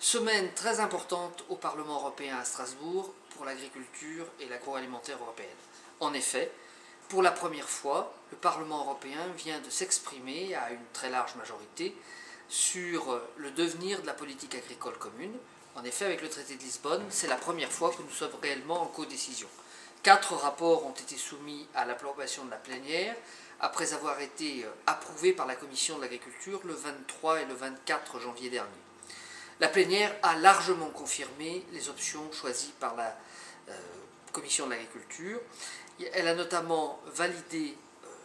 Semaine très importante au Parlement européen à Strasbourg pour l'agriculture et l'agroalimentaire européenne. En effet, pour la première fois, le Parlement européen vient de s'exprimer à une très large majorité sur le devenir de la politique agricole commune. En effet, avec le traité de Lisbonne, c'est la première fois que nous sommes réellement en codécision. 4 rapports ont été soumis à l'approbation de la plénière, après avoir été approuvés par la Commission de l'agriculture le 23 et le 24 janvier dernier. La plénière a largement confirmé les options choisies par la Commission de l'agriculture. Elle a notamment validé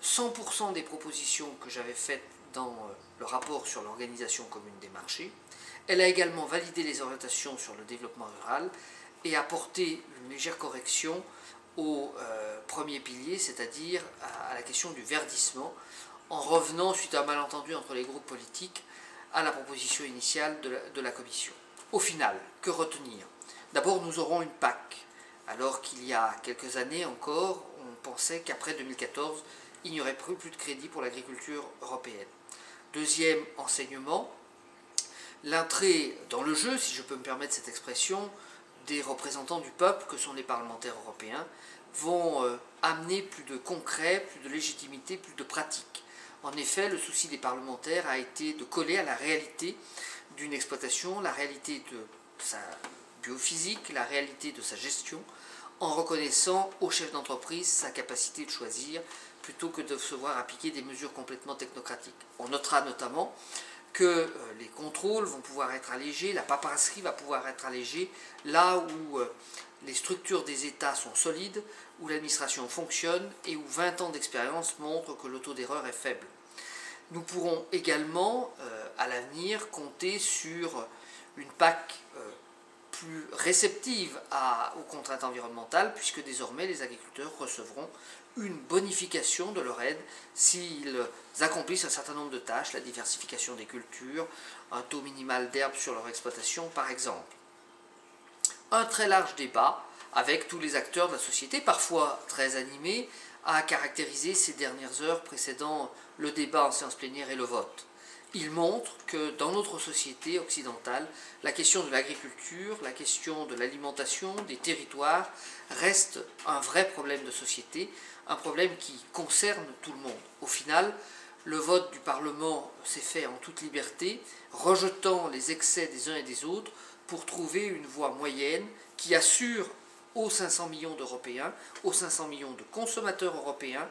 100% des propositions que j'avais faites dans le rapport sur l'organisation commune des marchés. Elle a également validé les orientations sur le développement rural et apporté une légère correction au premier pilier, c'est-à-dire à la question du verdissement, en revenant, suite à un malentendu entre les groupes politiques, à la proposition initiale de la Commission. Au final, que retenir? D'abord, nous aurons une PAC, alors qu'il y a quelques années encore, on pensait qu'après 2014, il n'y aurait plus de crédit pour l'agriculture européenne. Deuxième enseignement, l'entrée dans le jeu, si je peux me permettre cette expression, des représentants du peuple, que sont les parlementaires européens, vont amener plus de concret, plus de légitimité, plus de pratique. En effet, le souci des parlementaires a été de coller à la réalité d'une exploitation, la réalité de sa biophysique, la réalité de sa gestion, en reconnaissant au chef d'entreprise sa capacité de choisir, plutôt que de se voir appliquer des mesures complètement technocratiques. On notera notamment que les contrôles vont pouvoir être allégés, la paperasserie va pouvoir être allégée, là où les structures des États sont solides, où l'administration fonctionne et où 20 ans d'expérience montrent que le taux d'erreur est faible. Nous pourrons également, à l'avenir, compter sur une PAC plus réceptive aux contraintes environnementales, puisque désormais les agriculteurs recevront une bonification de leur aide s'ils accomplissent un certain nombre de tâches, la diversification des cultures, un taux minimal d'herbe sur leur exploitation par exemple. Un très large débat avec tous les acteurs de la société, parfois très animés, a caractérisé ces dernières heures précédant le débat en séance plénière et le vote. Il montre que dans notre société occidentale, la question de l'agriculture, la question de l'alimentation, des territoires, reste un vrai problème de société, un problème qui concerne tout le monde. Au final, le vote du Parlement s'est fait en toute liberté, rejetant les excès des uns et des autres pour trouver une voie moyenne qui assure aux 500 millions d'Européens, aux 500 millions de consommateurs européens,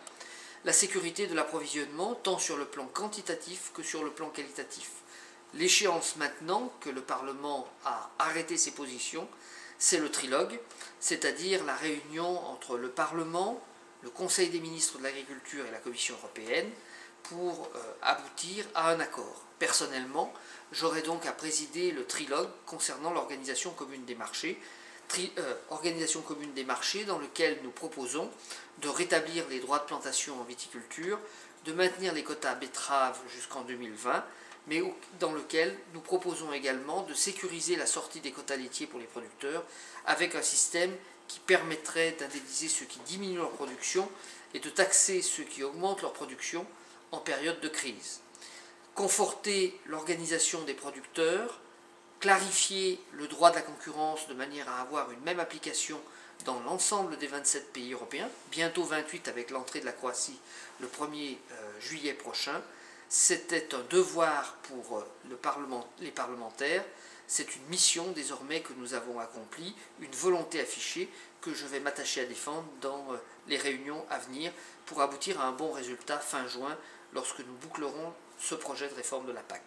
la sécurité de l'approvisionnement tant sur le plan quantitatif que sur le plan qualitatif. L'échéance maintenant que le Parlement a arrêté ses positions, c'est le trilogue, c'est-à-dire la réunion entre le Parlement, le Conseil des ministres de l'Agriculture et la Commission européenne pour aboutir à un accord. Personnellement, j'aurai donc à présider le trilogue concernant l'organisation commune des marchés, organisation commune des marchés dans lequel nous proposons de rétablir les droits de plantation en viticulture, de maintenir les quotas betteraves jusqu'en 2020, mais dans lequel nous proposons également de sécuriser la sortie des quotas laitiers pour les producteurs avec un système qui permettrait d'indemniser ceux qui diminuent leur production et de taxer ceux qui augmentent leur production en période de crise. Conforter l'organisation des producteurs, clarifier le droit de la concurrence de manière à avoir une même application dans l'ensemble des 27 pays européens, bientôt 28 avec l'entrée de la Croatie le 1er juillet prochain. C'était un devoir pour les parlementaires, c'est une mission désormais que nous avons accomplie, une volonté affichée que je vais m'attacher à défendre dans les réunions à venir pour aboutir à un bon résultat fin juin lorsque nous bouclerons ce projet de réforme de la PAC.